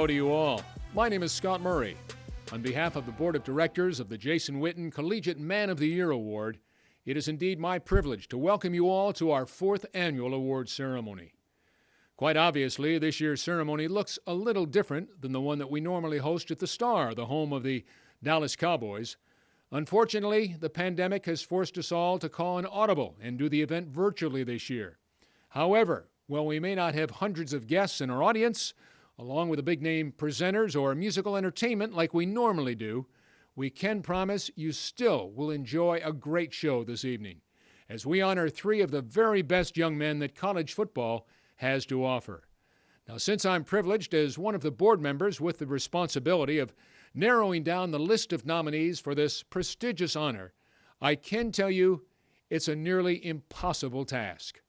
hello to you all. My name is Scott Murray. On behalf of the Board of Directors of the Jason Witten Collegiate Man of the Year Award, it is indeed my privilege to welcome you all to our 4th annual award ceremony. Quite obviously, this year's ceremony looks a little different than the one that we normally host at the Star, the home of the Dallas Cowboys. Unfortunately, the pandemic has forced us all to call an audible and do the event virtually this year. However, while we may not have hundreds of guests in our audience, along with the big-name presenters or musical entertainment like we normally do, we can promise you still will enjoy a great show this evening, as we honor 3 of the very best young men that college football has to offer. Now, since I'm privileged as one of the board members with the responsibility of narrowing down the list of nominees for this prestigious honor, I can tell you it's a nearly impossible task.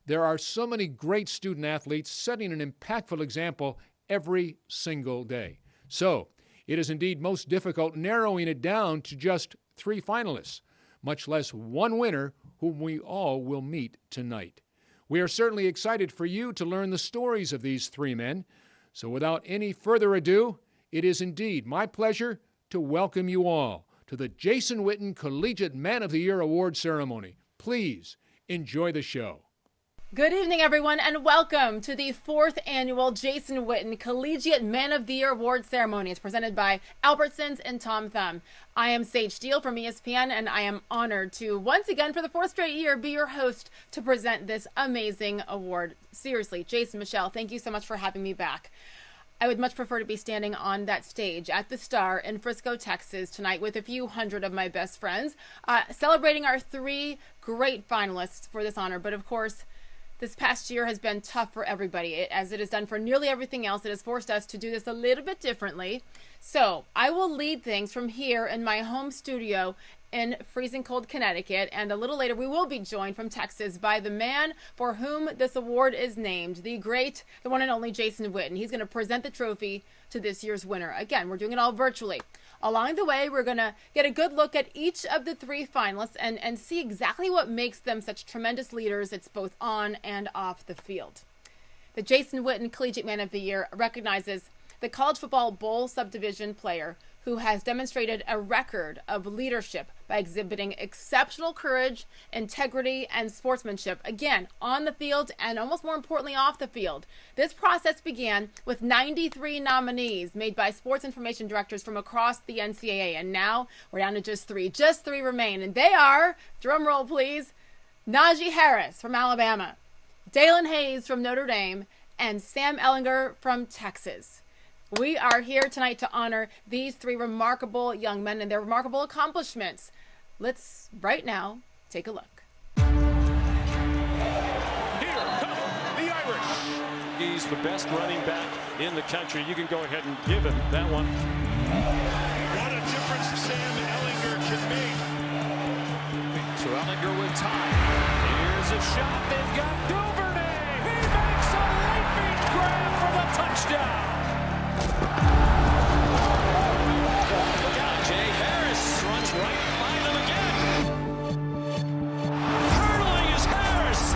There are so many great student athletes setting an impactful example every single day. So, it is indeed most difficult narrowing it down to just 3 finalists, much less one winner whom we all will meet tonight. We are certainly excited for you to learn the stories of these 3 men. So without any further ado, it is indeed my pleasure to welcome you all to the Jason Witten Collegiate Man of the Year Award ceremony. Please enjoy the show. Good evening, everyone, and welcome to the 4th annual Jason Witten Collegiate Man of the Year Award ceremony. It's presented by Albertsons and Tom Thumb. I am Sage Steele from ESPN, and I am honored to once again, for the 4th straight year, be your host to present this amazing award. Seriously, Jason, Michelle, thank you so much for having me back. I would much prefer to be standing on that stage at the Star in Frisco, Texas tonight with a few hundred of my best friends, celebrating our 3 great finalists for this honor. But of course, this past year has been tough for everybody. As it has done for nearly everything else, it has forced us to do this a little bit differently. So I will lead things from here in my home studio in freezing cold Connecticut, and a little later we will be joined from Texas by the man for whom this award is named, the great, the one and only Jason Witten. He's going to present the trophy to this year's winner. Again, we're doing it all virtually. Along the way, we're going to get a good look at each of the 3 finalists and see exactly what makes them such tremendous leaders. It's both on and off the field. The Jason Witten Collegiate Man of the Year recognizes the college football bowl subdivision player who has demonstrated a record of leadership by exhibiting exceptional courage, integrity, and sportsmanship, again, on the field and almost more importantly, off the field. This process began with 93 nominees made by sports information directors from across the NCAA, and now we're down to just 3. Just 3 remain, and they are, drum roll please, Najee Harris from Alabama, Dalen Hayes from Notre Dame, and Sam Ehlinger from Texas. We are here tonight to honor these 3 remarkable young men and their remarkable accomplishments. Let's, right now, take a look. Here come the Irish. He's the best running back in the country. You can go ahead and give him that one. What a difference Sam Ehlinger can make. So Ehlinger with time. Here's a shot. They've got Duvernay. He makes a leaping grab for the touchdown. Look out, Jay Harris runs right behind him again. Hurling is Harris.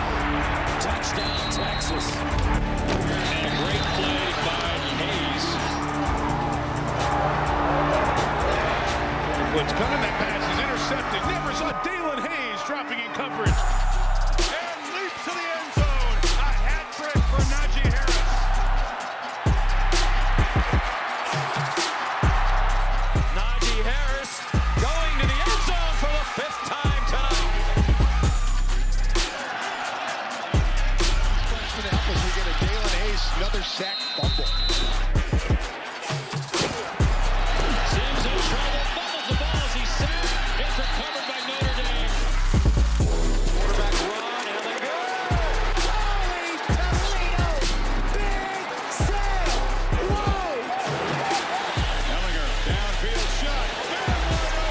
Touchdown, Texas. And a great play by Hayes. What's coming, that pass is intercepted. Never saw Dalen Hayes dropping in coverage. And leap to the end zone. A hat trick for Najee Harris. Another sack fumble. Sims in trouble, fumbles the ball as he's sacked. It's recovered by Notre Dame. Quarterback run, and they go. Holy Toledo! Big sale! Whoa! Ehlinger, downfield shot. Very wide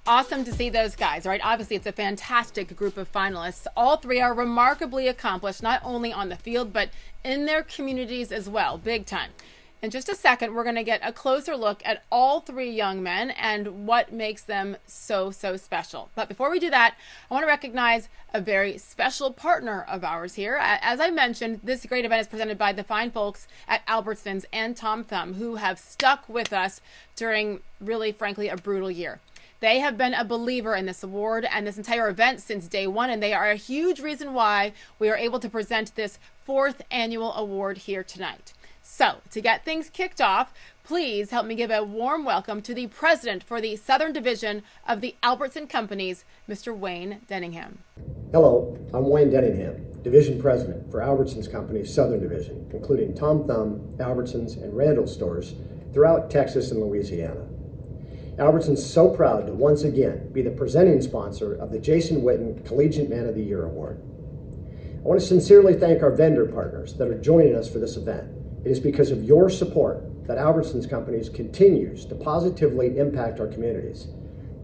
Awesome to see those guys, right? Obviously, it's a fantastic group of finalists. All 3 are remarkably accomplished, not only on the field, but in their communities as well, big time. In just a second, we're going to get a closer look at all three young men and what makes them so special. But before we do that, I want to recognize a very special partner of ours here. As I mentioned, this great event is presented by the fine folks at Albertsons and Tom Thumb, who have stuck with us during really, frankly, a brutal year. They have been a believer in this award and this entire event since day one, and they are a huge reason why we are able to present this 4th annual award here tonight. So, to get things kicked off, please help me give a warm welcome to the president for the Southern Division of the Albertson Companies, Mr. Wayne Denningham. Hello, I'm Wayne Denningham, Division President for Albertsons Company's Southern Division, including Tom Thumb, Albertsons, and Randall stores throughout Texas and Louisiana. Albertsons is so proud to once again be the presenting sponsor of the Jason Witten Collegiate Man of the Year Award. I want to sincerely thank our vendor partners that are joining us for this event. It is because of your support that Albertsons Companies continues to positively impact our communities.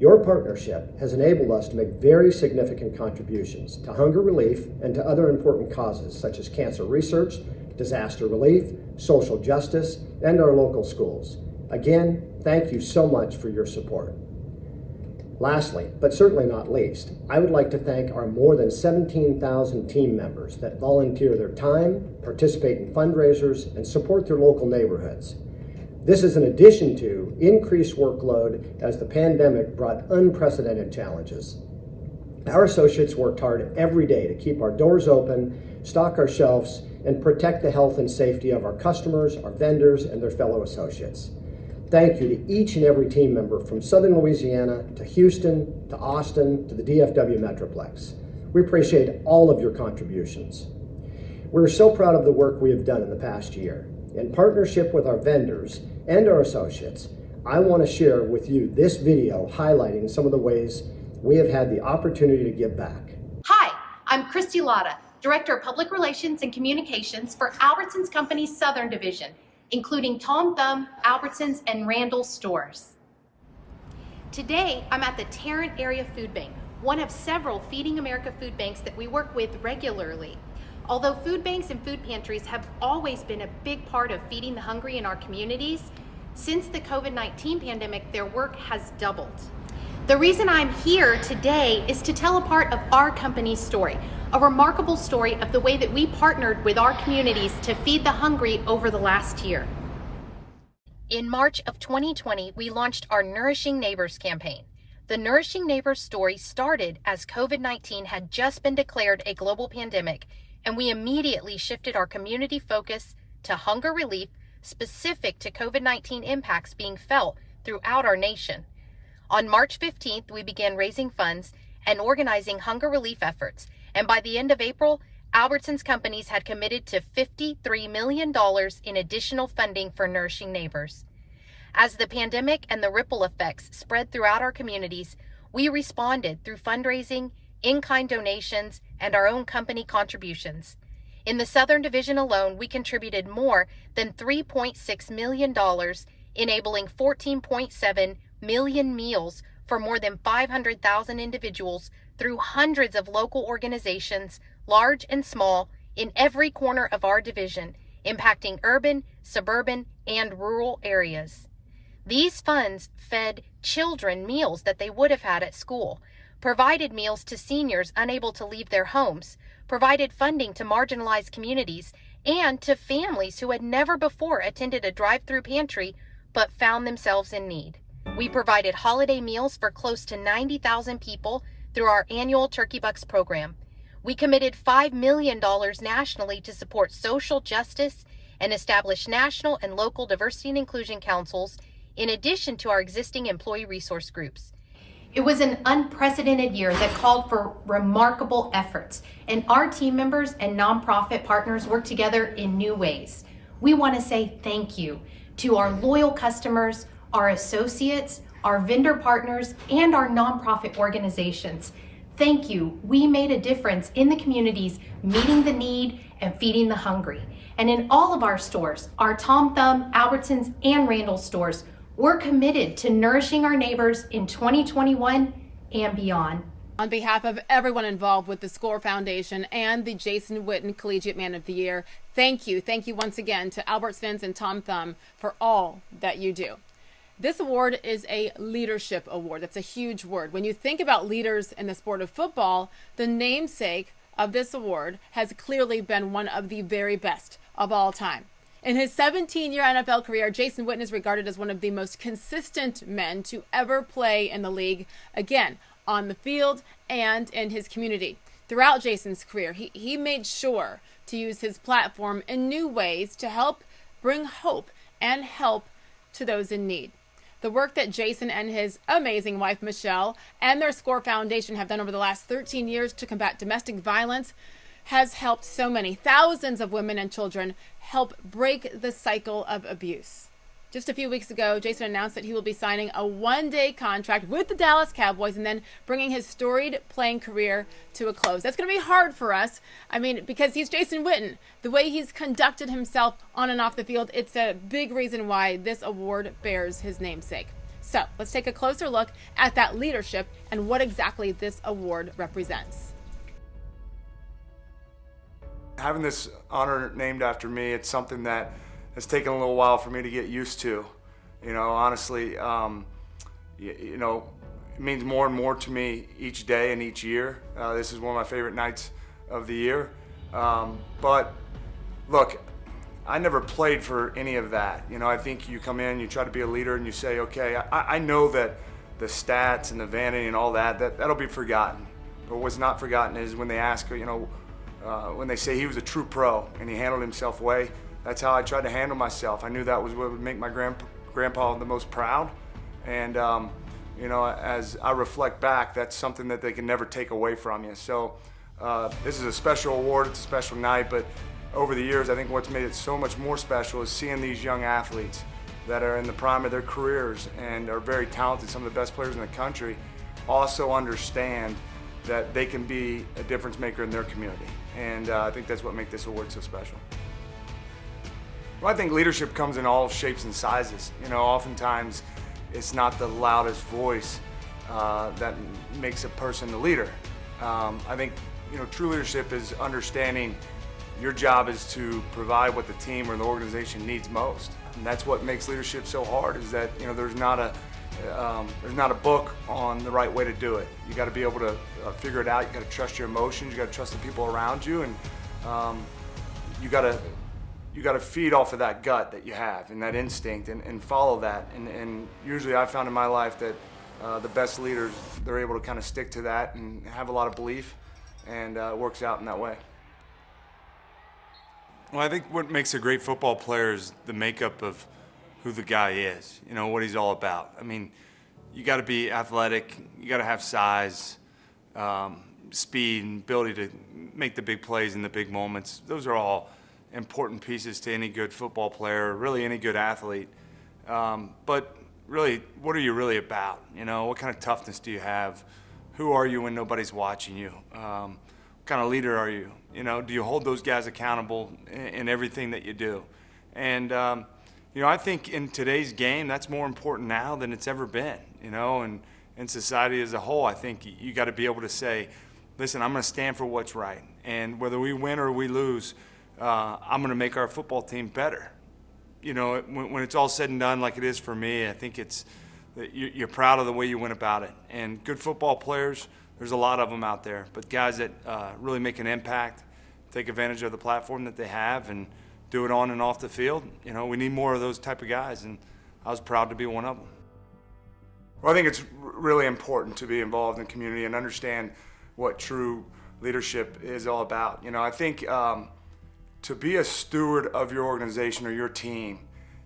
Your partnership has enabled us to make very significant contributions to hunger relief and to other important causes such as cancer research, disaster relief, social justice, and our local schools. Again, thank you so much for your support. Lastly, but certainly not least, I would like to thank our more than 17,000 team members that volunteer their time, participate in fundraisers, and support their local neighborhoods. This is in addition to increased workload as the pandemic brought unprecedented challenges. Our associates worked hard every day to keep our doors open, stock our shelves, and protect the health and safety of our customers, our vendors, and their fellow associates. Thank you to each and every team member from Southern Louisiana to Houston to Austin to the DFW Metroplex. We appreciate all of your contributions. We're so proud of the work we have done in the past year. In partnership with our vendors and our associates, I want to share with you this video highlighting some of the ways we have had the opportunity to give back. Hi, I'm Christy Lotta, Director of Public Relations and Communications for Albertsons Company's Southern Division, including Tom Thumb, Albertsons, and Randall stores. Today, I'm at the Tarrant Area Food Bank, one of several Feeding America food banks that we work with regularly. Although food banks and food pantries have always been a big part of feeding the hungry in our communities, since the COVID-19 pandemic, their work has doubled. The reason I'm here today is to tell a part of our company's story, a remarkable story of the way that we partnered with our communities to feed the hungry over the last year. In March of 2020, we launched our Nourishing Neighbors campaign. The Nourishing Neighbors story started as COVID-19 had just been declared a global pandemic, and we immediately shifted our community focus to hunger relief specific to COVID-19 impacts being felt throughout our nation. On March 15th, we began raising funds and organizing hunger relief efforts, and by the end of April, Albertsons Companies had committed to $53 million in additional funding for Nourishing Neighbors. As the pandemic and the ripple effects spread throughout our communities, we responded through fundraising, in-kind donations, and our own company contributions. In the Southern Division alone, we contributed more than $3.6 million, enabling 14.7 million meals for more than 500,000 individuals through hundreds of local organizations, large and small, in every corner of our division, impacting urban, suburban, and rural areas. These funds fed children meals that they would have had at school, provided meals to seniors unable to leave their homes, provided funding to marginalized communities, and to families who had never before attended a drive-through pantry but found themselves in need. We provided holiday meals for close to 90,000 people through our annual Turkey Bucks program. We committed $5 million nationally to support social justice and establish national and local diversity and inclusion councils, in addition to our existing employee resource groups. It was an unprecedented year that called for remarkable efforts, and our team members and nonprofit partners worked together in new ways. We want to say thank you to our loyal customers, our associates, our vendor partners, and our nonprofit organizations. Thank you. We made a difference in the communities, meeting the need and feeding the hungry. And in all of our stores, our Tom Thumb, Albertsons, and Randall stores, we're committed to nourishing our neighbors in 2021 and beyond. On behalf of everyone involved with the SCORE Foundation and the Jason Witten Collegiate Man of the Year, thank you. Thank you once again to Albertson and Tom Thumb for all that you do. This award is a leadership award. That's a huge word. When you think about leaders in the sport of football, the namesake of this award has clearly been one of the very best of all time. In his 17-year NFL career, Jason Witten is regarded as one of the most consistent men to ever play in the league, again, on the field and in his community. Throughout Jason's career, he made sure to use his platform in new ways to help bring hope and help to those in need. The work that Jason and his amazing wife, Michelle, and their SCORE Foundation have done over the last 13 years to combat domestic violence has helped so many thousands of women and children help break the cycle of abuse. Just a few weeks ago, Jason announced that he will be signing a one-day contract with the Dallas Cowboys and then bringing his storied playing career to a close. That's going to be hard for us. I mean, because he's Jason Witten. The way he's conducted himself on and off the field, it's a big reason why this award bears his namesake. So let's take a closer look at that leadership and what exactly this award represents. Having this honor named after me, it's something that it's taken a little while for me to get used to. You know, honestly, you know, it means more and more to me each day and each year. This is one of my favorite nights of the year. But look, I never played for any of that. You know, I think you come in, you try to be a leader, and you say, okay, I know that the stats and the vanity and all that'll be forgotten. But what's not forgotten is when they ask, you know, when they say he was a true pro and he handled himself well. That's how I tried to handle myself. I knew that was what would make my grandpa the most proud. And, you know, as I reflect back, that's something that they can never take away from you. So this is a special award, it's a special night, but over the years, I think what's made it so much more special is seeing these young athletes that are in the prime of their careers and are very talented, some of the best players in the country, also understand that they can be a difference maker in their community. And I think that's what makes this award so special. Well, I think leadership comes in all shapes and sizes. You know, oftentimes it's not the loudest voice that makes a person the leader. I think, you know, true leadership is understanding your job is to provide what the team or the organization needs most. And that's what makes leadership so hard, is that, you know, there's not a book on the right way to do it. You got to be able to figure it out. You got to trust your emotions. You got to trust the people around you, and you got to feed off of that gut that you have and that instinct and follow that. And usually I've found in my life that the best leaders, they're able to kind of stick to that and have a lot of belief, and it works out in that way. Well, I think what makes a great football player is the makeup of who the guy is, you know, what he's all about. I mean, you got to be athletic, you got to have size, speed, and ability to make the big plays in the big moments. Those are all important pieces to any good football player, really any good athlete. But really, what are you really about? You know, what kind of toughness do you have? Who are you when nobody's watching you? What kind of leader are you? You know, do you hold those guys accountable in everything that you do? And, you know, I think in today's game, that's more important now than it's ever been, you know, and in society as a whole. I think you got to be able to say, listen, I'm going to stand for what's right. And whether we win or we lose, I'm going to make our football team better. You know, when it's all said and done, like it is for me, I think it's you're proud of the way you went about it. And good football players, there's a lot of them out there, but guys that really make an impact, take advantage of the platform that they have, and do it on and off the field. You know, we need more of those type of guys, and I was proud to be one of them. Well, I think it's really important to be involved in community and understand what true leadership is all about. You know, I think to be a steward of your organization or your team,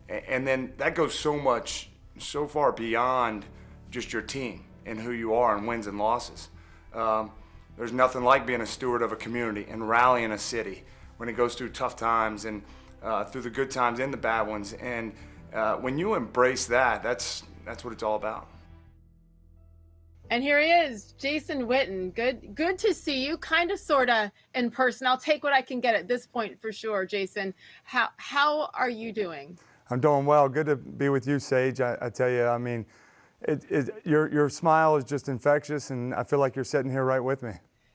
and then that goes so far beyond just your team and who you are and wins and losses. There's nothing like being a steward of a community and rallying a city when it goes through tough times and through the good times and the bad ones. And when you embrace that, that's what it's all about. And here he is, Jason Witten. Good to see you, kind of, sort of, in person. I'll take what I can get at this point for sure, Jason. How are you doing? I'm doing well. Good to be with you, Sage. I tell you, I mean, Your smile is just infectious, and I feel like you're sitting here right with me.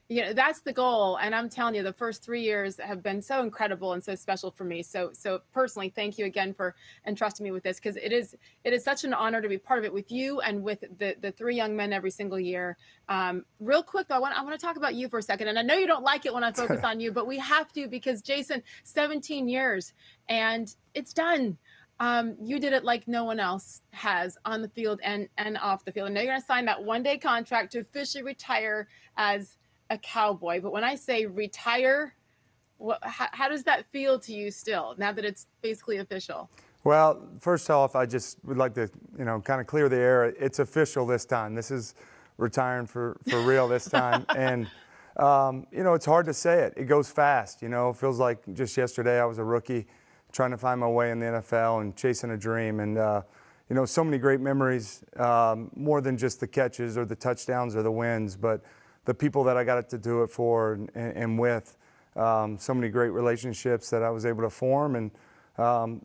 You know, that's the goal. And I'm telling you, the first 3 years have been so incredible and so special for me. So personally, thank you again for entrusting me with this, because it is such an honor to be part of it with you and with the three young men every single year. Real quick, though, I want to talk about you for a second. And I know you don't like it when I focus on you, but we have to, because Jason, 17 years and it's done. You did it like no one else has on the field and off the field. And now you're going to sign that one-day contract to officially retire as a Cowboy. But when I say retire, how does that feel to you still, now that it's basically official? Well, first off, I just would like to, kind of clear the air. It's official this time. This is retiring for real this time. And, it's hard to say it. It goes fast. It feels like just yesterday I was a rookie trying to find my way in the NFL and chasing a dream. And, so many great memories, more than just the catches or the touchdowns or the wins, but the people that I got to do it for and with, so many great relationships that I was able to form. And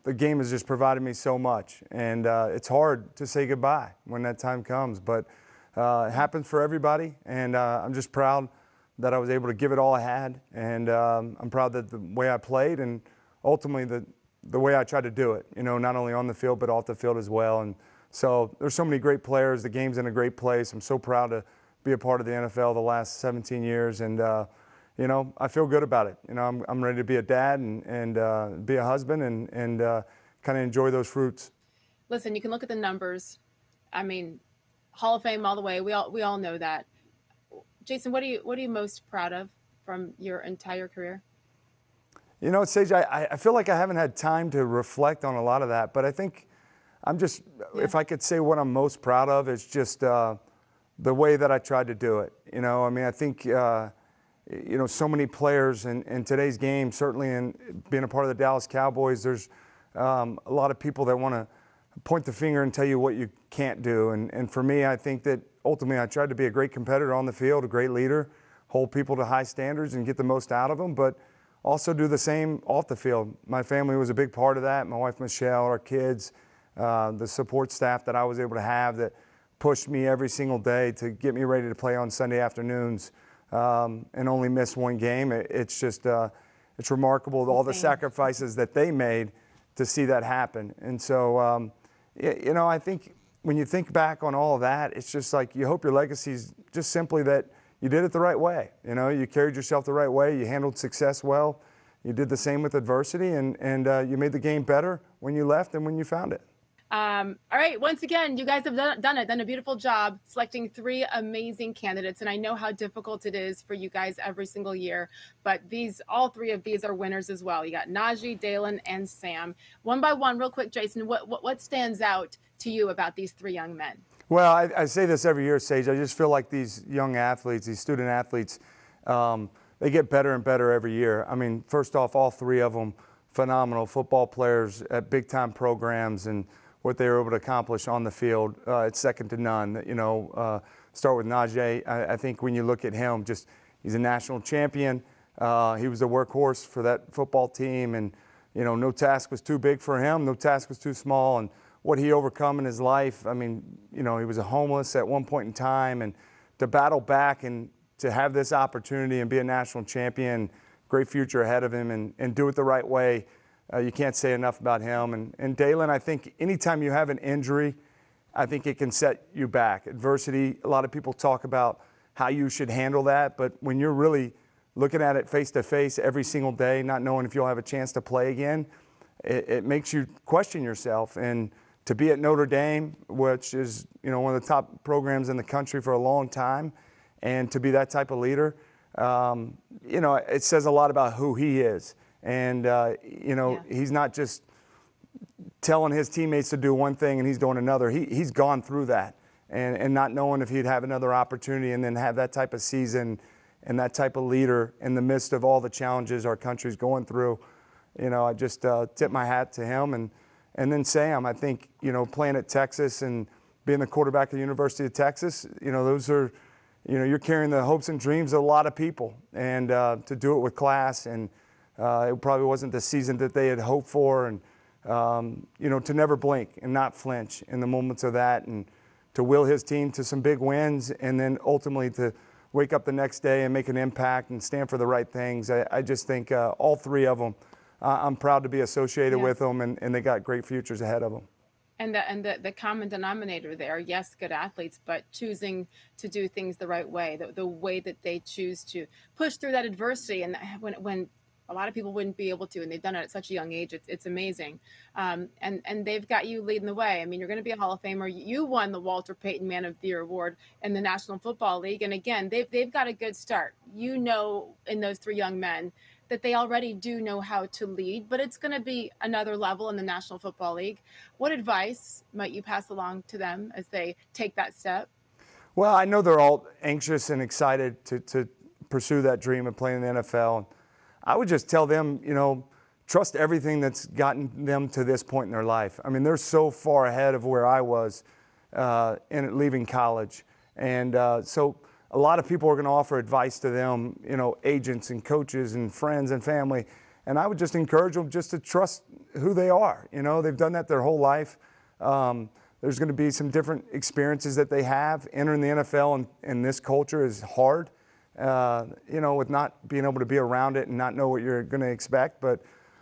the game has just provided me so much. And it's hard to say goodbye when that time comes, but it happens for everybody. And I'm just proud that I was able to give it all I had. And I'm proud that the way I played and ultimately the way I tried to do it, not only on the field but off the field as well. And so there's so many great players. The game's in a great place. I'm so proud to be a part of the NFL the last 17 years. And, I feel good about it. I'm ready to be a dad and be a husband and kind of enjoy those fruits. Listen, you can look at the numbers. I mean, Hall of Fame all the way. We all know that. Jason, what are you most proud of from your entire career? Sage, I feel like I haven't had time to reflect on a lot of that, but I think if I could say what I'm most proud of, it's just the way that I tried to do it. I think, so many players in today's game, certainly in being a part of the Dallas Cowboys, there's a lot of people that want to point the finger and tell you what you can't do. And for me, I think that ultimately I tried to be a great competitor on the field, a great leader, hold people to high standards and get the most out of them, but also do the same off the field. My family was a big part of that. My wife, Michelle, our kids, the support staff that I was able to have that pushed me every single day to get me ready to play on Sunday afternoons and only miss one game. It's just, it's remarkable, all the sacrifices that they made to see that happen. And so, I think when you think back on all of that, it's just like you hope your legacy is just simply that you did it the right way. You carried yourself the right way. You handled success well. You did the same with adversity, and you made the game better when you left and when you found it. All right. Once again, you guys have done a beautiful job selecting three amazing candidates. And I know how difficult it is for you guys every single year, but all three of these are winners as well. You got Najee, Dalen, and Sam. One by one, real quick, Jason, what stands out to you about these three young men? Well, I say this every year, Sage. I just feel like these young athletes, these student athletes, they get better and better every year. I mean, first off, all three of them, phenomenal football players at big-time programs, and what they were able to accomplish on the field, it's second to none. Start with Najee. I think when you look at him, he's a national champion. He was a workhorse for that football team, and no task was too big for him, no task was too small. And what he overcome in his life, I mean, he was a homeless at one point in time, and to battle back and to have this opportunity and be a national champion, great future ahead of him, and do it the right way. You can't say enough about him. And Dalen, I think anytime you have an injury, I think it can set you back. Adversity, a lot of people talk about how you should handle that, but when you're really looking at it face to face every single day, not knowing if you'll have a chance to play again, it makes you question yourself. And to be at Notre Dame, which is one of the top programs in the country for a long time, and to be that type of leader, it says a lot about who he is. And, he's not just telling his teammates to do one thing and he's doing another. He's gone through that and not knowing if he'd have another opportunity and then have that type of season and that type of leader in the midst of all the challenges our country's going through. I just tip my hat to him. And then Sam, I think, playing at Texas and being the quarterback of the University of Texas, those are, you're carrying the hopes and dreams of a lot of people. And to do it with class, and it probably wasn't the season that they had hoped for, and to never blink and not flinch in the moments of that, and will his team to some big wins, and then ultimately to wake up the next day and make an impact and stand for the right things. I just think all three of them, I'm proud to be associated with them, and they got great futures ahead of them. And the common denominator there, yes, good athletes, but choosing to do things the right way, the way that they choose to push through that adversity. And when a lot of people wouldn't be able to, and they've done it at such a young age, it's amazing. And they've got you leading the way. I mean, you're going to be a Hall of Famer. You won the Walter Payton Man of the Year award in the National Football League. And again, they've got a good start. You know, in those three young men, that they already do know how to lead, but it's going to be another level in the National Football League. What advice might you pass along to them as they take that step? Well, I know they're all anxious and excited to pursue that dream of playing in the NFL. I would just tell them, you know, trust everything that's gotten them to this point in their life. I mean, they're so far ahead of where I was in leaving college. And so a lot of people are going to offer advice to them, you know, agents and coaches and friends and family. And I would just encourage them just to trust who they are. You know, they've done that their whole life. There's going to be some different experiences that they have. Entering the NFL and this culture is hard, you know, with not being able to be around it and not know what you're going to expect. But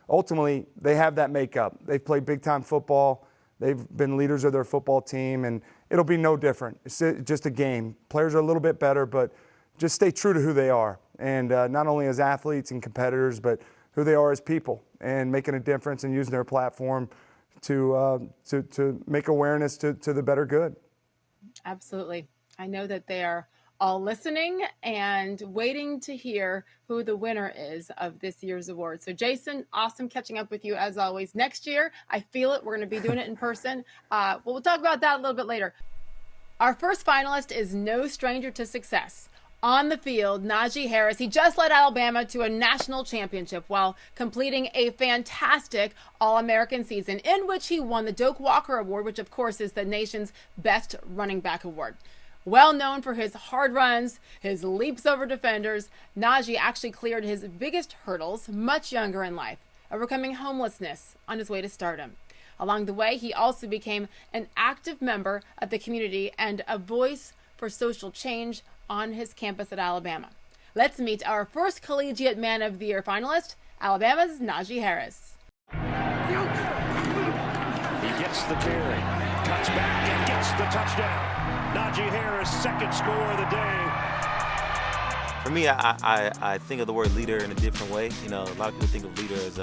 ultimately, they have that makeup. They've played big-time football. They've been leaders of their football team, and it'll be no different. It's just a game. Players are a little bit better, but just stay true to who they are, and not only as athletes and competitors, but who they are as people, and making a difference and using their platform to make awareness to the better good. Absolutely. I know that they are all listening and waiting to hear who the winner is of this year's award. So Jason, awesome catching up with you as always. Next year, I feel it. We're going to be doing it in person. We'll talk about that a little bit later. Our first finalist is no stranger to success. On the field, Najee Harris, he just led Alabama to a national championship while completing a fantastic All-American season in which he won the Doak Walker Award, which of course is the nation's best running back award. Well known for his hard runs, his leaps over defenders, Najee actually cleared his biggest hurdles much younger in life, overcoming homelessness on his way to stardom. Along the way, he also became an active member of the community and a voice for social change on his campus at Alabama. Let's meet our first Collegiate Man of the Year finalist, Alabama's Najee Harris. He gets the carry, cuts back and gets the touchdown. Najee Harris, second score of the day. For me, I think of the word leader in a different way. You know, a lot of people think of leader as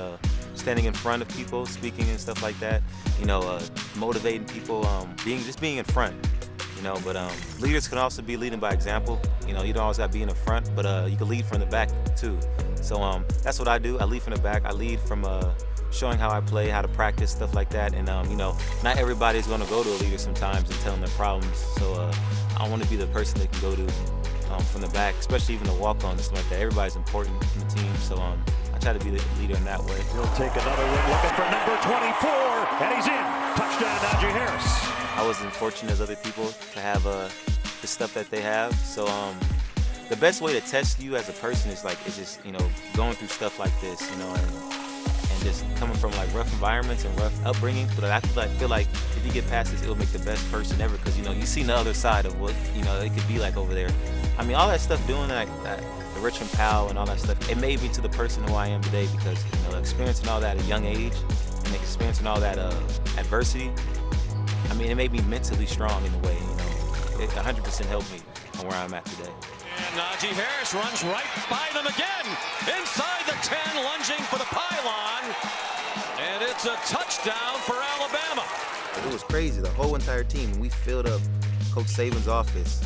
standing in front of people, speaking and stuff like that. You know, motivating people, being in front. You know, but leaders can also be leading by example. You know, you don't always got to be in the front, but you can lead from the back too. So that's what I do. I lead from the back. I lead from showing how I play, how to practice, stuff like that. And you know, not everybody's going to go to a leader sometimes and tell them their problems. So I want to be the person they can go to from the back, especially even the walk-on and stuff like that. Everybody's important in the team, so I try to be the leader in that way. He'll take another one, looking for number 24, and he's in. Touchdown, Najee Harris. I wasn't fortunate as other people to have the stuff that they have. So the best way to test you as a person is just, you know, going through stuff like this, you know, and just coming from like rough environments and rough upbringing. But I feel like if you get past this, it'll make the best person ever, because, you know, you see the other side of what, you know, it could be like over there. I mean, all that stuff doing that, the Richmond Powell and all that stuff, it made me to the person who I am today, because, you know, experiencing all that at a young age and experiencing all that adversity, I mean, it made me mentally strong in a way, you know. It 100% helped me on where I'm at today. And Najee Harris runs right by them again. Inside the 10, lunging for the pylon. And it's a touchdown for Alabama. It was crazy, the whole entire team. We filled up Coach Saban's office.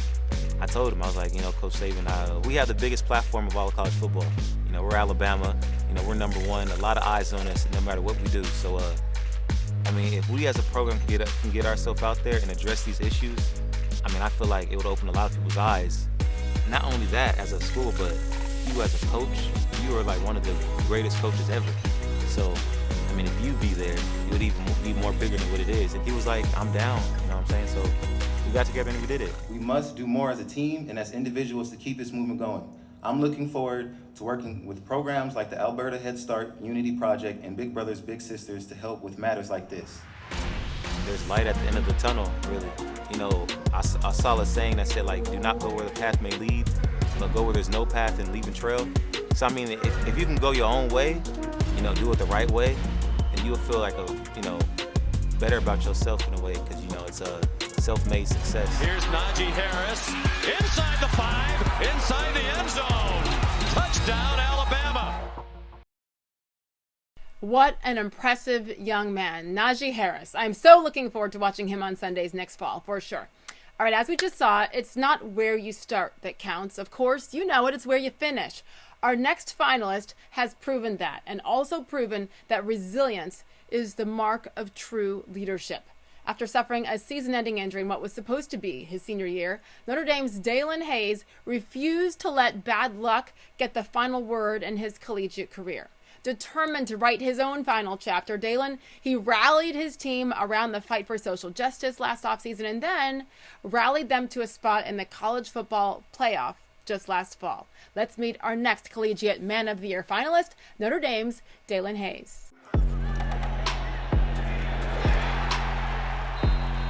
I told him, I was like, you know, Coach Saban, we have the biggest platform of all of college football. You know, we're Alabama. You know, we're number one. A lot of eyes on us, no matter what we do. So, I mean, if we as a program can get ourselves out there and address these issues, I mean, I feel like it would open a lot of people's eyes. Not only that as a school, but you as a coach, you are like one of the greatest coaches ever. So, I mean, if you be there, it would even be more bigger than what it is. And he was like, I'm down, you know what I'm saying? So we got together and we did it. We must do more as a team and as individuals to keep this movement going. I'm looking forward to working with programs like the Alberta Head Start Unity Project and Big Brothers Big Sisters to help with matters like this. there's light at the end of the tunnel, really. You know, I saw a saying that said, like, do not go where the path may lead, but go where there's no path and leave a trail. So, I mean, if you can go your own way, you know, do it the right way, and you'll feel like better about yourself in a way, because, you know, it's a self-made success. Here's Najee Harris, inside the 5, inside the end zone. Touchdown, Alabama. What an impressive young man, Najee Harris. I'm so looking forward to watching him on Sundays next fall, for sure. All right, as we just saw, it's not where you start that counts. Of course, you know it, it's where you finish. Our next finalist has proven that, and also proven that resilience is the mark of true leadership. After suffering a season-ending injury in what was supposed to be his senior year, Notre Dame's Dalen Hayes refused to let bad luck get the final word in his collegiate career. Determined to write his own final chapter, Dalen, he rallied his team around the fight for social justice last offseason and then rallied them to a spot in the college football playoff just last fall. Let's meet our next Collegiate Man of the Year finalist, Notre Dame's Dalen Hayes.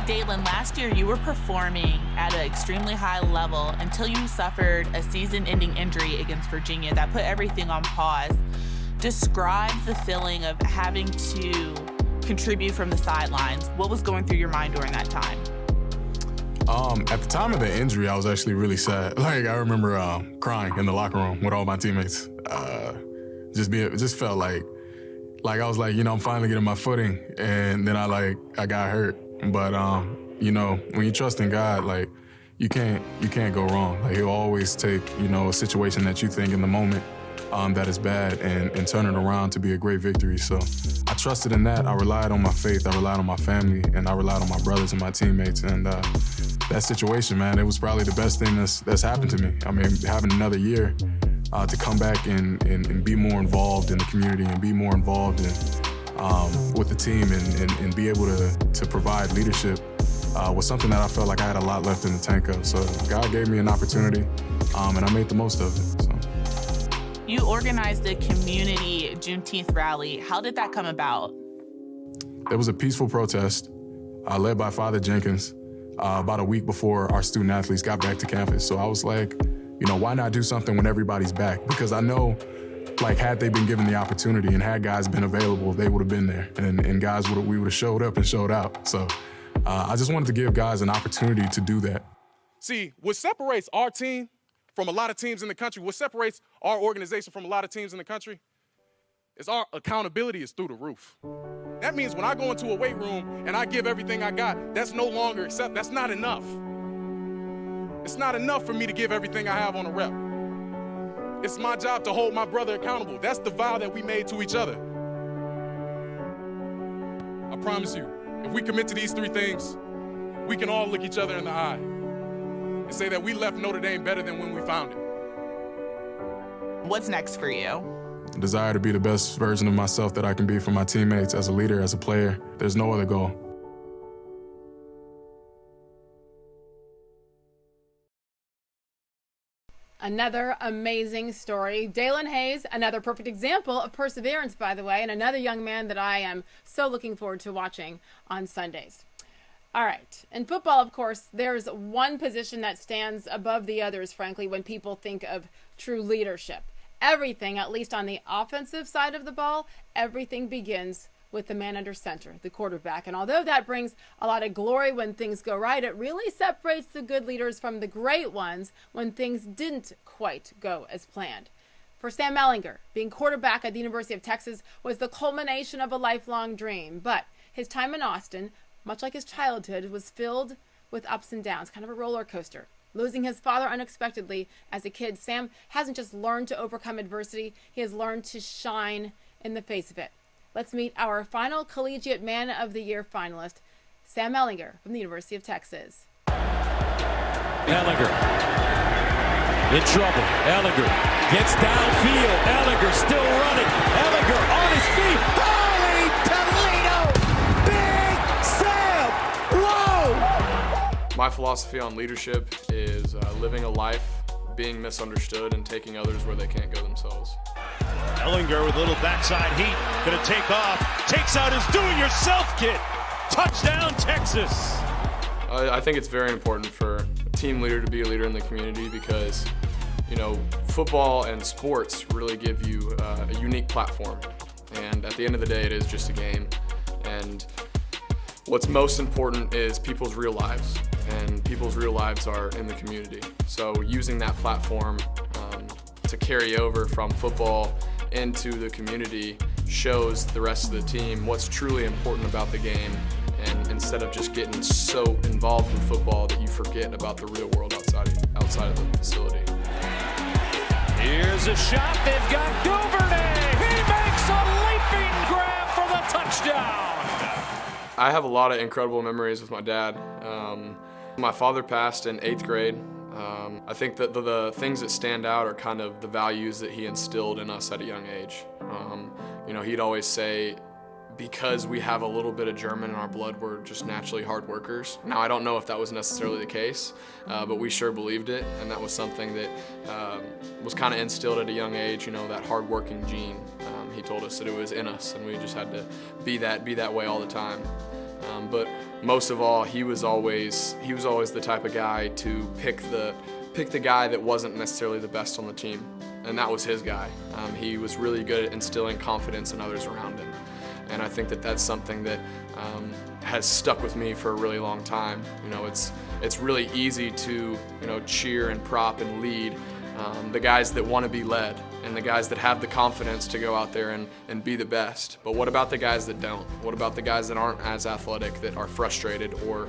Dalen, last year you were performing at an extremely high level until you suffered a season-ending injury against Virginia that put everything on pause. Describe the feeling of having to contribute from the sidelines. What was going through your mind during that time? At the time of the injury, I was actually really sad. Like, I remember crying in the locker room with all my teammates. It just felt like I was like, you know, I'm finally getting my footing, and then I got hurt. But you know, when you trust in God, like, you can't go wrong. Like, He'll always take, you know, a situation that you think in the moment that is bad and turn it around to be a great victory. So I trusted in that. I relied on my faith. I relied on my family, and I relied on my brothers and my teammates. And that situation, man, it was probably the best thing that's happened to me. I mean, having another year to come back and be more involved in the community and be more involved in with the team and be able to provide leadership was something that I felt like I had a lot left in the tank of. So God gave me an opportunity, and I made the most of it. So. You organized a community Juneteenth rally. How did that come about? There was a peaceful protest led by Father Jenkins about a week before our student athletes got back to campus. So I was like, you know, why not do something when everybody's back? Because I know, like, had they been given the opportunity and had guys been available, they would have been there, and guys we would have showed up and showed out. So I just wanted to give guys an opportunity to do that. See, what separates our team from a lot of teams in the country, what separates our organization from a lot of teams in the country, is our accountability is through the roof. That means when I go into a weight room and I give everything I got, that's no longer that's not enough. It's not enough for me to give everything I have on a rep. It's my job to hold my brother accountable. That's the vow that we made to each other. I promise you, if we commit to these 3 things, we can all look each other in the eye and say that we left Notre Dame better than when we found it. What's next for you? A desire to be the best version of myself that I can be for my teammates, as a leader, as a player. There's no other goal. Another amazing story. Dalen Hayes, another perfect example of perseverance, by the way, and another young man that I am so looking forward to watching on Sundays. All right. In football, of course, there's one position that stands above the others, frankly, when people think of true leadership. Everything, at least on the offensive side of the ball, everything begins with the man under center, the quarterback. And although that brings a lot of glory when things go right, it really separates the good leaders from the great ones when things didn't quite go as planned. For Sam Ehlinger, being quarterback at the University of Texas was the culmination of a lifelong dream. But his time in Austin, much like his childhood, was filled with ups and downs, kind of a roller coaster. Losing his father unexpectedly as a kid, Sam hasn't just learned to overcome adversity, he has learned to shine in the face of it. Let's meet our final Collegiate Man of the Year finalist, Sam Ehlinger from the University of Texas. Ehlinger in trouble. Ehlinger gets downfield. Ehlinger still running. Ehlinger on his feet. Holy Toledo! Big Sam! Whoa! My philosophy on leadership is living a life, being misunderstood, and taking others where they can't go themselves. Ehlinger with a little backside heat, gonna take off, takes out his do-it-yourself kit. Touchdown, Texas. I think it's very important for a team leader to be a leader in the community because, you know, football and sports really give you a unique platform. And at the end of the day, it is just a game. And what's most important is people's real lives. And people's real lives are in the community. So using that platform to carry over from football into the community shows the rest of the team what's truly important about the game, and instead of just getting so involved in football that you forget about the real world outside of the facility. Here's a shot, they've got Duvernay. He makes a leaping grab for the touchdown. I have a lot of incredible memories with my dad. My father passed in 8th grade. I think that the things that stand out are kind of the values that he instilled in us at a young age. You know, he'd always say, because we have a little bit of German in our blood, we're just naturally hard workers. Now, I don't know if that was necessarily the case, but we sure believed it, and that was something that was kind of instilled at a young age, you know, that hard-working gene. He told us that it was in us, and we just had to be that way all the time. But most of all, he was always the type of guy to pick the guy that wasn't necessarily the best on the team, and that was his guy. He was really good at instilling confidence in others around him, and I think that that's something that has stuck with me for a really long time. You know, it's really easy to, you know, cheer and prop and lead the guys that want to be led and the guys that have the confidence to go out there and be the best. But what about the guys that don't? What about the guys that aren't as athletic, that are frustrated or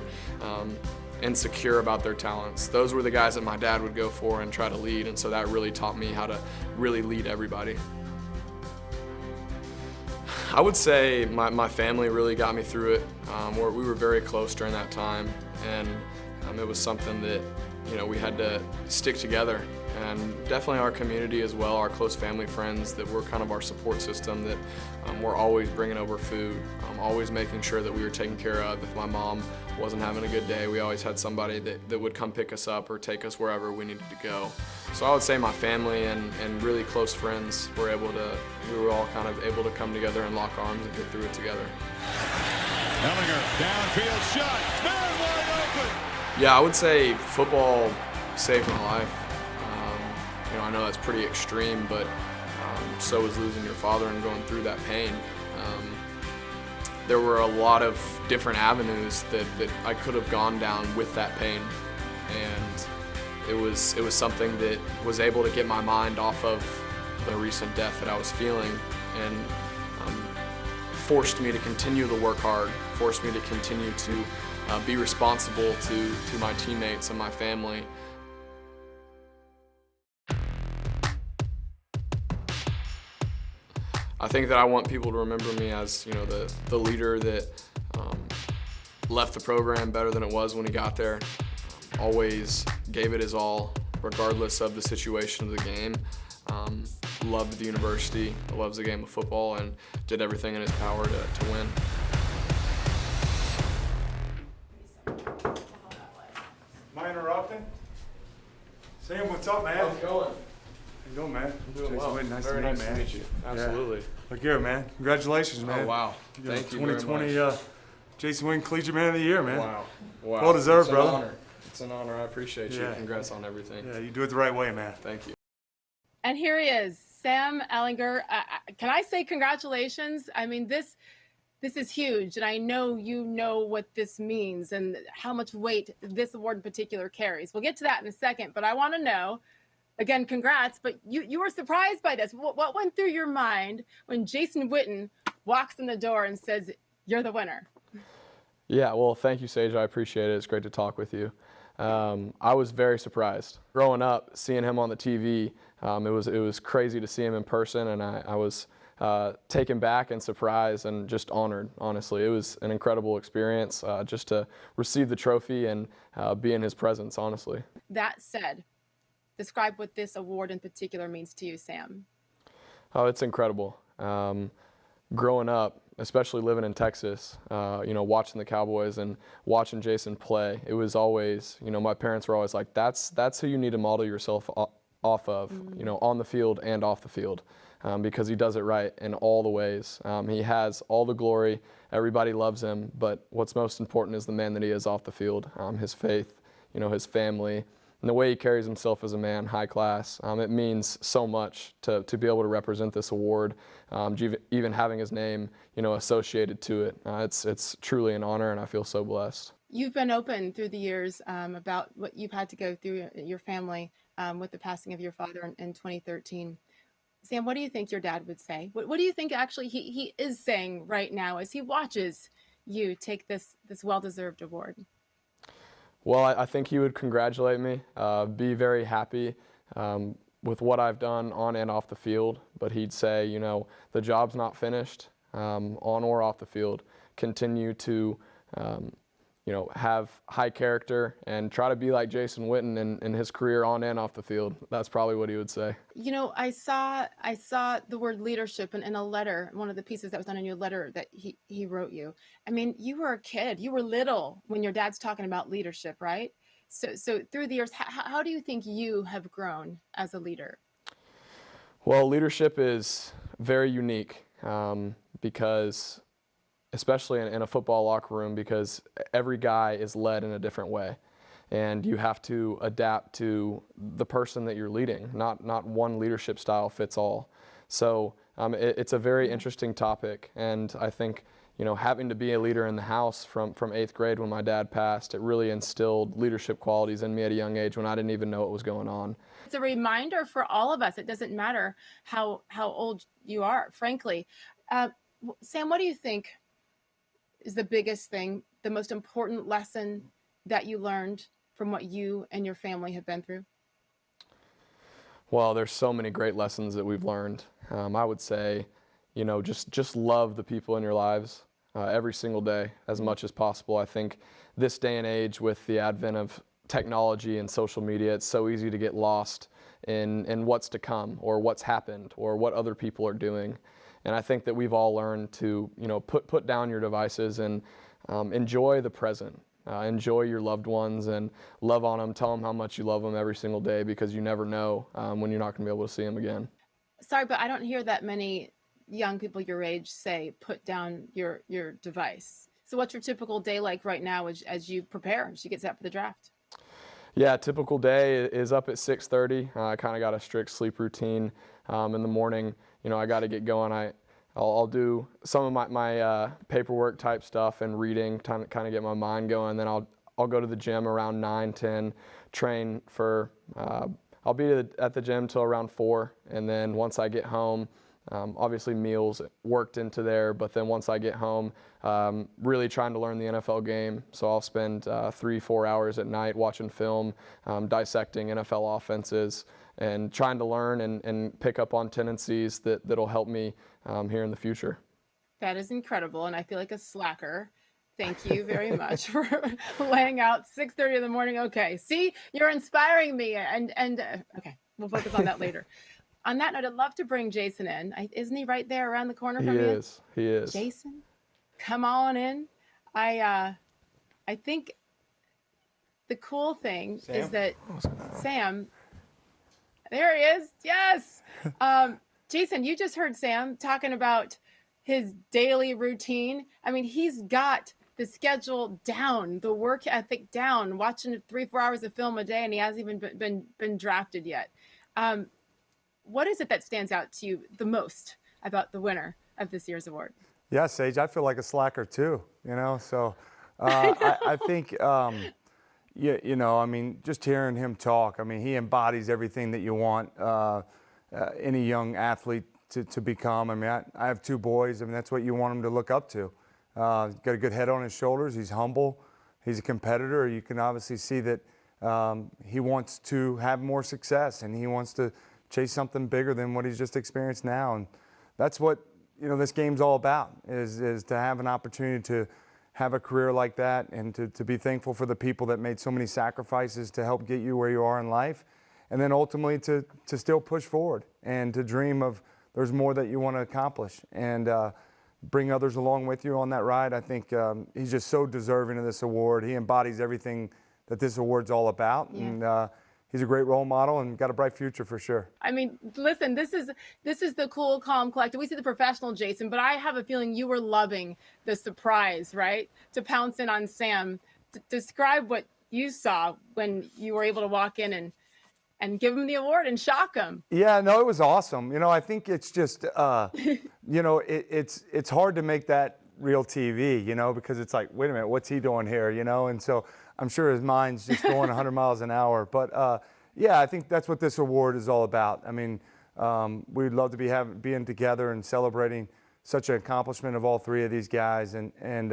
insecure about their talents? Those were the guys that my dad would go for and try to lead, and so that really taught me how to really lead everybody. I would say my family really got me through it. We were very close during that time, and it was something that, you know, we had to stick together. And definitely our community as well, our close family friends that were kind of our support system, that were always bringing over food, always making sure that we were taken care of. If my mom wasn't having a good day, we always had somebody that would come pick us up or take us wherever we needed to go. So I would say my family and really close friends we were all kind of able to come together and lock arms and get through it together. Ellinger, downfield shot, man wide open. Yeah, I would say football saved my life. You know, I know that's pretty extreme, but so is losing your father and going through that pain. There were a lot of different avenues that I could have gone down with that pain, and it was something that was able to get my mind off of the recent death that I was feeling, and forced me to continue to work hard, forced me to continue to be responsible to my teammates and my family. I think that I want people to remember me as, you know, the leader that left the program better than it was when he got there, always gave it his all, regardless of the situation of the game, loved the university, loves the game of football, and did everything in his power to win. Am I interrupting? Sam, what's up, man? How's it going? How you doing, man? I'm doing Jason well. Witten, nice Very to meet nice you, man. to meet you. Absolutely. Yeah. Look here, man. Congratulations, man. Oh, wow. You know, Thank you 2020 very much. Jason Witten Collegiate Man of the Year, man. Wow. Wow. Well deserved, It's an brother. honor. It's an honor. I appreciate you. Yeah. Congrats on everything. Yeah, you do it the right way, man. Thank you. And here he is, Sam Ehlinger. Can I say congratulations? I mean, this is huge, and I know you know what this means and how much weight this award in particular carries. We'll get to that in a second, but I want to know, again, congrats, but you were surprised by this. What went through your mind when Jason Witten walks in the door and says, "You're the winner"? Yeah, well, thank you, Sage. I appreciate it. It's great to talk with you. I was very surprised. Growing up, seeing him on the TV, it was crazy to see him in person, and I was taken back and surprised and just honored, honestly. It was an incredible experience just to receive the trophy and be in his presence, honestly. That said, describe what this award in particular means to you, Sam. Oh, it's incredible. Growing up, especially living in Texas, you know, watching the Cowboys and watching Jason play, it was always, you know, my parents were always like, that's who you need to model yourself off of, you know, on the field and off the field. because he does it right in all the ways. He has all the glory. Everybody loves him, but what's most important is the man that he is off the field, his faith, his family, and the way he carries himself as a man, high class. It means so much to be able to represent this award, even having his name, associated to it. It's truly an honor, and I feel so blessed. You've been open through the years about what you've had to go through, your family, with the passing of your father in 2013. Sam, what do you think your dad would say? What do you think actually he is saying right now as he watches you take this well-deserved award? Well, I think he would congratulate me, be very happy with what I've done on and off the field, but he'd say, the job's not finished, on or off the field. Continue to have high character and try to be like Jason Witten in his career on and off the field. That's probably what he would say. I saw the word leadership in a letter, one of the pieces that was done in your letter that he wrote you. I mean, you were a kid, you were little when your dad's talking about leadership, right? So through the years, how do you think you have grown as a leader? Well, leadership is very unique because especially in a football locker room, because every guy is led in a different way. And you have to adapt to the person that you're leading. Not one leadership style fits all. So it's a very interesting topic. And I think, having to be a leader in the house from 8th grade when my dad passed, it really instilled leadership qualities in me at a young age when I didn't even know what was going on. It's a reminder for all of us. It doesn't matter how old you are, frankly. Sam, what do you think is the biggest thing, the most important lesson that you learned from what you and your family have been through? Well, there's so many great lessons that we've learned. I would say, just love the people in your lives every single day as much as possible. I think this day and age with the advent of technology and social media, it's so easy to get lost in what's to come or what's happened or what other people are doing. And I think that we've all learned to, put down your devices and enjoy the present. Enjoy your loved ones and love on them. Tell them how much you love them every single day, because you never know when you're not going to be able to see them again. Sorry, but I don't hear that many young people your age say, put down your device. So what's your typical day like right now as you prepare, as you get set for the draft? Yeah, typical day is up at 6:30. I kind of got a strict sleep routine in the morning. I got to get going. I'll do some of my paperwork type stuff and reading, kind of get my mind going. Then I'll go to the gym around 9, 10, train for, I'll be at the gym till around 4. And then once I get home, obviously meals worked into there, but then once I get home, really trying to learn the NFL game. So I'll spend 3-4 hours at night watching film, dissecting NFL offenses, and trying to learn and pick up on tendencies that'll help me here in the future. That is incredible, and I feel like a slacker. Thank you very much for laying out 6:30 in the morning. Okay, see, you're inspiring me, and okay, we'll focus on that later. On that note, I'd love to bring Jason in. Isn't he right there around the corner from you? He is. Jason, come on in. I think the cool thing is that Sam, there he is. Yes. Jason, you just heard Sam talking about his daily routine. I mean, he's got the schedule down, the work ethic down, watching 3-4 hours of film a day, and he hasn't even been drafted yet. What is it that stands out to you the most about the winner of this year's award? Yeah, Sage, I feel like a slacker too, so I think, I mean, just hearing him talk, I mean, he embodies everything that you want any young athlete to become. I mean, I have 2 boys. I mean, that's what you want them to look up to. He's got a good head on his shoulders. He's humble. He's a competitor. You can obviously see that he wants to have more success, and he wants to chase something bigger than what he's just experienced now. And that's what, this game's all about, is to have an opportunity to have a career like that, and to be thankful for the people that made so many sacrifices to help get you where you are in life. And then ultimately to still push forward and to dream of there's more that you want to accomplish, and bring others along with you on that ride. I think he's just so deserving of this award. He embodies everything that this award's all about. Yeah. And he's a great role model and got a bright future for sure. I mean, listen, this is the cool, calm collective. We see the professional Jason, but I have a feeling you were loving the surprise, right? To pounce in on Sam. Describe what you saw when you were able to walk in and give him the award and shock him. Yeah, no, it was awesome. You know, I think it's just, you know, it's hard to make that real TV, you know, because it's like, wait a minute, what's he doing here, you know? And so I'm sure his mind's just going 100 miles an hour. But yeah, I think that's what this award is all about. I mean, we'd love to be being together and celebrating such an accomplishment of all three of these guys and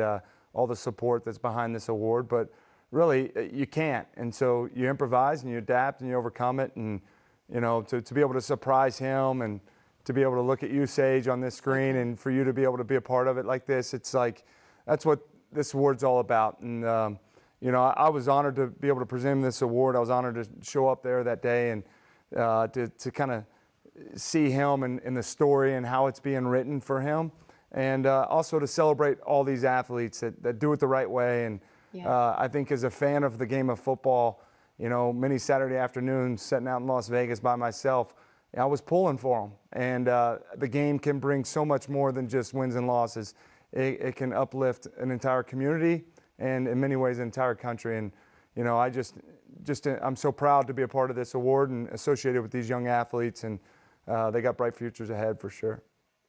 all the support that's behind this award. But really, you can't. And so you improvise and you adapt and you overcome it. And, you know, to be able to surprise him and to be able to look at you, Sage, on this screen and for you to be able to be a part of it like this, it's like, that's what this award's all about. And, you know, I was honored to be able to present him this award. I was honored to show up there that day and to kind of see him and the story and how it's being written for him. And also to celebrate all these athletes that do it the right way. And I think as a fan of the game of football, you know, many Saturday afternoons sitting out in Las Vegas by myself, I was pulling for them. And the game can bring so much more than just wins and losses. It can uplift an entire community and in many ways the entire country. And, you know, I'm so proud to be a part of this award and associated with these young athletes. And they got bright futures ahead for sure.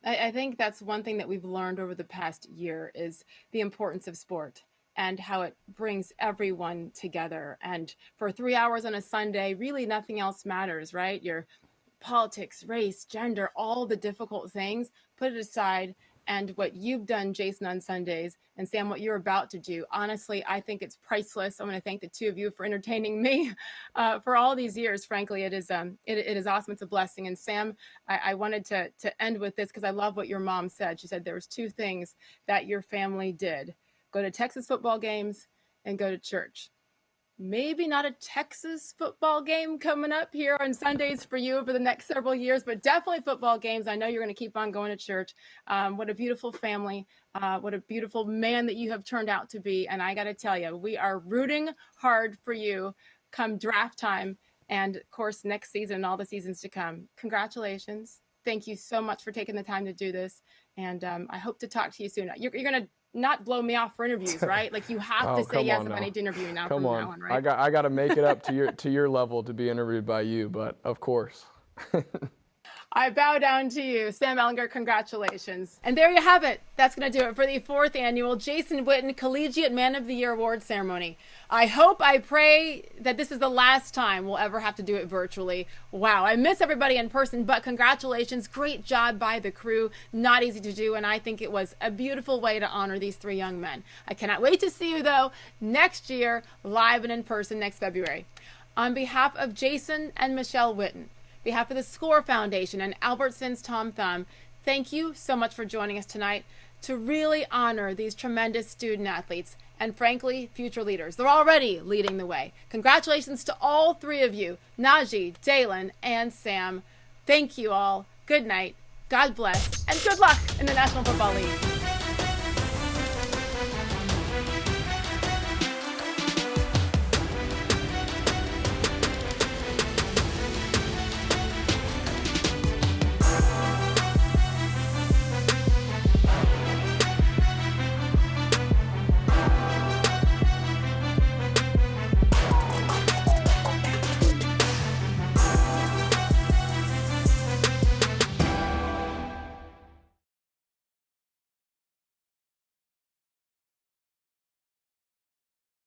I think that's one thing that we've learned over the past year is the importance of sport and how it brings everyone together. And for 3 hours on a Sunday, really nothing else matters, right? Your politics, race, gender, all the difficult things, put it aside. And what you've done, Jason, on Sundays, and Sam, what you're about to do, honestly, I think it's priceless. I want to thank the two of you for entertaining me for all these years. Frankly, it is awesome. It's a blessing. And Sam, I wanted to end with this because I love what your mom said. She said there was two things that your family did: go to Texas football games and go to church. Maybe not a Texas football game coming up here on Sundays for you over the next several years, but definitely football games. I know you're going to keep on going to church. What a beautiful family. What a beautiful man that you have turned out to be. And I got to tell you, we are rooting hard for you come draft time and, of course, next season and all the seasons to come. Congratulations. Thank you so much for taking the time to do this. And I hope to talk to you soon. You're going to not blow me off for interviews, right? Like you have to say yes if I need to interview you now. Come on, now on, right? I got to make it up to your level to be interviewed by you, but of course. I bow down to you, Sam Ehlinger. Congratulations. And there you have it. That's going to do it for the 4th annual Jason Witten Collegiate Man of the Year Award ceremony. I pray that this is the last time we'll ever have to do it virtually. Wow, I miss everybody in person, but congratulations. Great job by the crew. Not easy to do, and I think it was a beautiful way to honor these 3 young men. I cannot wait to see you, though, next year, live and in person next February. On behalf of Jason and Michelle Witten, on behalf of the SCORE Foundation and Albertson's Tom Thumb, thank you so much for joining us tonight to really honor these tremendous student athletes and, frankly, future leaders. They're already leading the way. Congratulations to all 3 of you, Najee, Dalen, and Sam. Thank you all. Good night. God bless. And good luck in the National Football League.